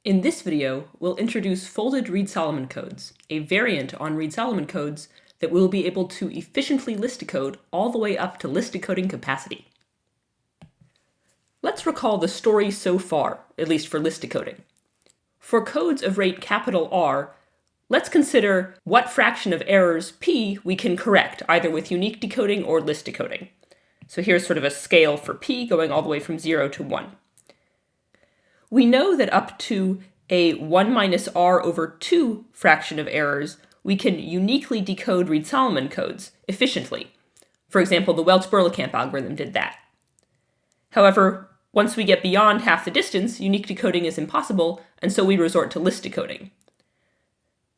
In this video, we'll introduce folded ReadSolomon codes, a variant on ReadSolomon codes that will be able to efficiently list decode all the way up to list decoding capacity. Let's recall the story so far, at least for list decoding. For codes of rate capital R, let's consider what fraction of errors p we can correct, either with unique decoding or list decoding. So here's sort of a scale for p going all the way from 0 to 1. We know that up to a 1 minus r over 2 fraction of errors, we can uniquely decode ReadSolomon codes efficiently. For example, the Welch-Berlekamp algorithm did that. However, once we get beyond half the distance, unique decoding is impossible, and so we resort to list decoding.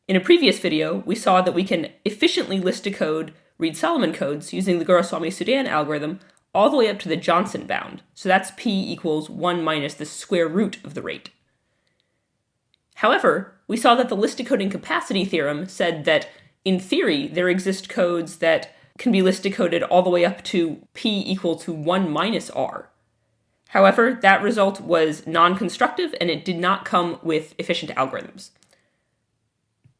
In a previous video, we saw that we can efficiently list decode ReadSolomon codes using the Guruswami algorithm all the way up to the Johnson bound. So that's p equals 1 minus the square root of the rate. However, we saw that the list decoding capacity theorem said that, in theory, there exist codes that can be list decoded all the way up to p equal to 1 minus r. However, that result was non-constructive and it did not come with efficient algorithms.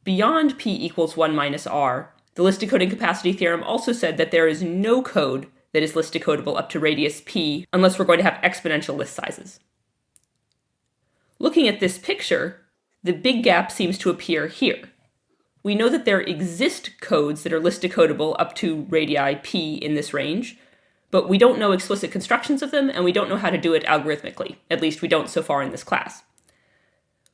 Beyond p equals 1 minus r, the list decoding capacity theorem also said that there is no code that is list decodable up to radius p unless we're going to have exponential list sizes. Looking at this picture, the big gap seems to appear here. We know that there exist codes that are list decodable up to radii p in this range, but we don't know explicit constructions of them and we don't know how to do it algorithmically. At least we don't so far in this class.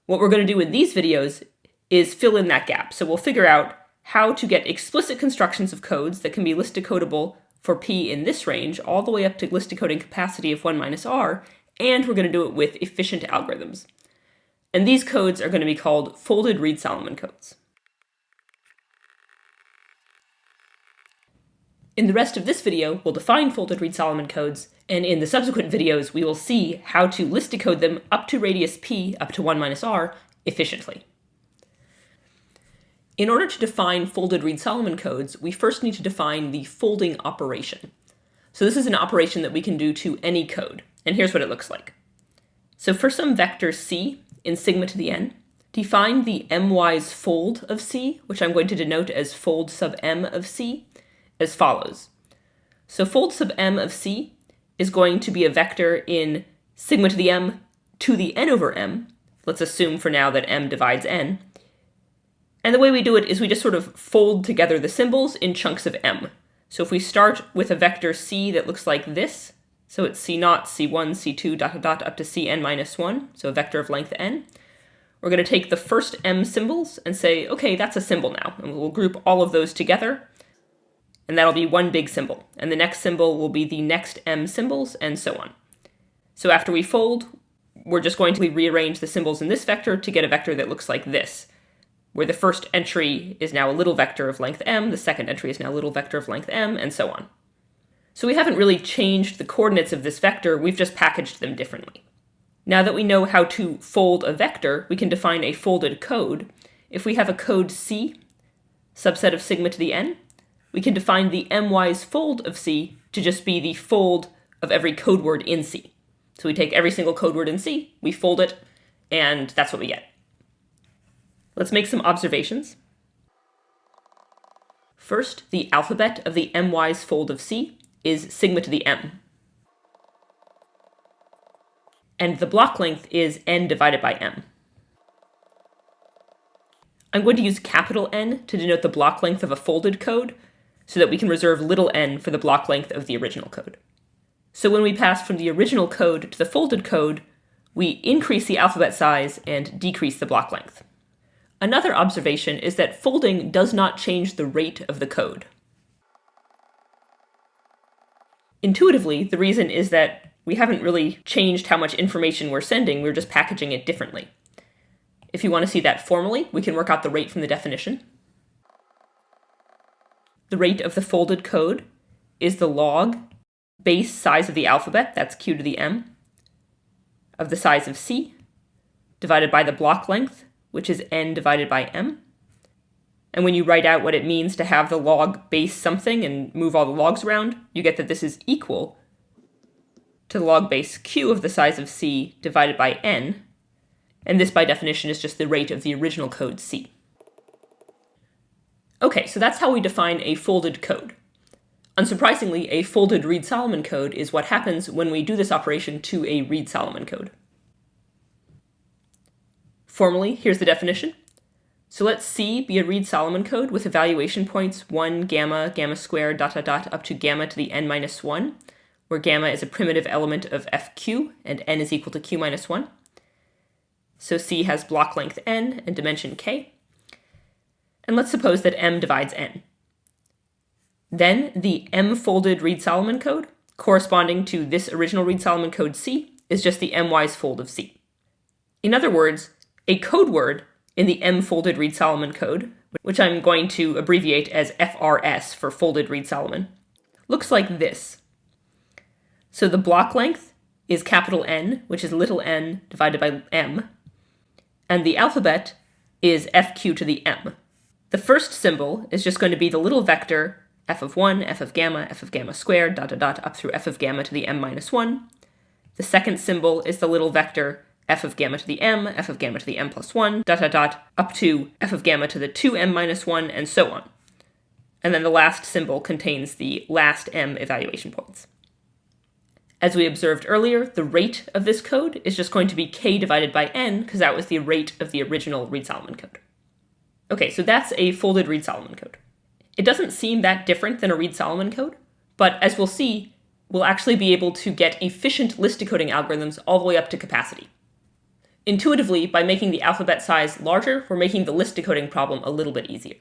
What we're going to do in these videos is fill in that gap. So we'll figure out how to get explicit constructions of codes that can be list decodable for p in this range, all the way up to list decoding capacity of 1 minus r, and we're going to do it with efficient algorithms. And these codes are going to be called folded ReadSolomon codes. In the rest of this video, we'll define folded ReadSolomon codes, and in the subsequent videos, we will see how to list decode them up to radius p, up to 1 minus r, efficiently. In order to define folded ReadSolomon codes, we first need to define the folding operation. So this is an operation that we can do to any code, and here's what it looks like. So for some vector c in sigma to the n, define the m-wise fold of c, which I'm going to denote as fold sub m of c, as follows. So fold sub m of c is going to be a vector in sigma to the m to the n over m. Let's assume for now that m divides n. And the way we do it is we just sort of fold together the symbols in chunks of m. So if we start with a vector c that looks like this, so it's c0, c1, c2, dot, dot, dot, up to cn minus 1, so a vector of length n, we're going to take the first m symbols and say, okay, that's a symbol now. And we'll group all of those together, and that'll be one big symbol. And the next symbol will be the next m symbols, and so on. So after we fold, we're just going to rearrange the symbols in this vector to get a vector that looks like this, where the first entry is now a little vector of length m, the second entry is now a little vector of length m, and so on. So we haven't really changed the coordinates of this vector, we've just packaged them differently. Now that we know how to fold a vector, we can define a folded code. If we have a code c, subset of sigma to the n, we can define the m-wise fold of c to just be the fold of every code word in c. So we take every single code word in c, we fold it, and that's what we get. Let's make some observations. First, the alphabet of the m-wise fold of c is sigma to the m. And the block length is n divided by m. I'm going to use capital N to denote the block length of a folded code so that we can reserve little n for the block length of the original code. So when we pass from the original code to the folded code, we increase the alphabet size and decrease the block length. Another observation is that folding does not change the rate of the code. Intuitively, the reason is that we haven't really changed how much information we're sending, we're just packaging it differently. If you want to see that formally, we can work out the rate from the definition. The rate of the folded code is the log base size of the alphabet, that's q to the m, of the size of c, divided by the block length, which is n divided by m. And when you write out what it means to have the log base something and move all the logs around, you get that this is equal to the log base q of the size of c divided by n, and this by definition is just the rate of the original code C. Okay, so that's how we define a folded code. Unsurprisingly, a folded ReadSolomon code is what happens when we do this operation to a ReadSolomon code. Formally, here's the definition. So let C be a ReadSolomon code with evaluation points 1, gamma, gamma squared, dot, dot, dot, up to gamma to the n minus 1, where gamma is a primitive element of fq, and n is equal to q minus 1. So C has block length n and dimension k. And let's suppose that m divides n. Then the m-folded ReadSolomon code, corresponding to this original ReadSolomon code C, is just the m-wise fold of C. In other words, a code word in the m-folded ReadSolomon code, which I'm going to abbreviate as FRS for folded ReadSolomon, looks like this. So the block length is capital N, which is little n divided by m, and the alphabet is fq to the m. The first symbol is just going to be the little vector f of 1, f of gamma squared, dot, dot, dot, up through f of gamma to the m minus 1. The second symbol is the little vector f of gamma to the m, f of gamma to the m plus 1, dot, dot, dot, up to f of gamma to the 2m minus 1, and so on. And then the last symbol contains the last m evaluation points. As we observed earlier, the rate of this code is just going to be k divided by n, because that was the rate of the original ReadSolomon code. Okay, so that's a folded ReadSolomon code. It doesn't seem that different than a ReadSolomon code, but as we'll see, we'll actually be able to get efficient list decoding algorithms all the way up to capacity. Intuitively, by making the alphabet size larger, we're making the list decoding problem a little bit easier.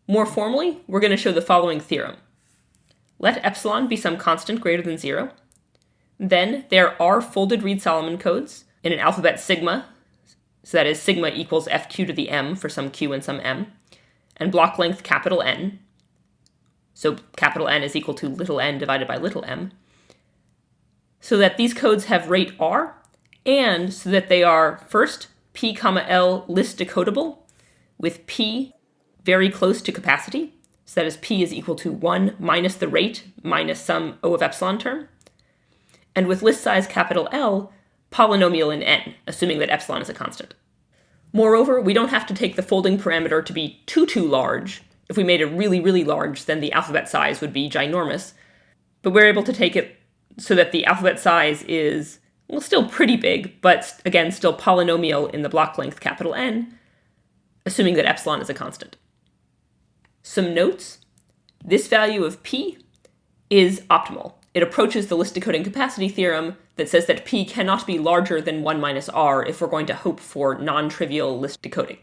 More formally, we're going to show the following theorem. Let epsilon be some constant greater than 0. Then there are folded ReadSolomon codes in an alphabet sigma, so that is sigma equals fq to the m for some q and some m, and block length capital N, so capital N is equal to little n divided by little m, so that these codes have rate r, and so that they are, first, p comma l list decodable, with p very close to capacity, so that is p is equal to 1 minus the rate minus some O of epsilon term, and with list size capital L, polynomial in n, assuming that epsilon is a constant. Moreover, we don't have to take the folding parameter to be too large. If we made it really, really large, then the alphabet size would be ginormous. But we're able to take it so that the alphabet size is, well, still pretty big, but again, still polynomial in the block length capital N, assuming that epsilon is a constant. Some notes. This value of p is optimal. It approaches the list decoding capacity theorem that says that p cannot be larger than 1 minus r if we're going to hope for non-trivial list decoding.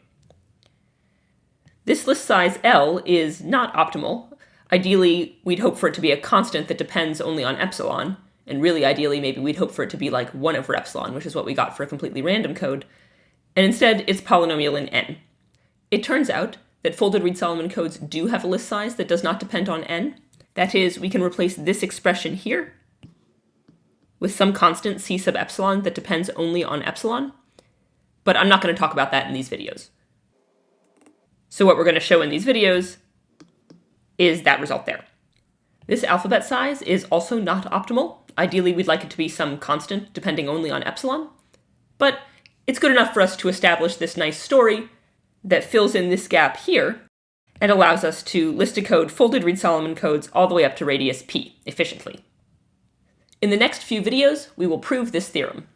This list size L is not optimal. Ideally, we'd hope for it to be a constant that depends only on epsilon, and really ideally maybe we'd hope for it to be like 1 over epsilon, which is what we got for a completely random code, and instead it's polynomial in n. It turns out that folded ReadSolomon codes do have a list size that does not depend on n. That is, we can replace this expression here with some constant c sub epsilon that depends only on epsilon, but I'm not going to talk about that in these videos. So what we're going to show in these videos is that result there. This alphabet size is also not optimal. Ideally, we'd like it to be some constant depending only on epsilon, but it's good enough for us to establish this nice story that fills in this gap here and allows us to list decode folded ReadSolomon codes all the way up to radius p efficiently. In the next few videos, we will prove this theorem.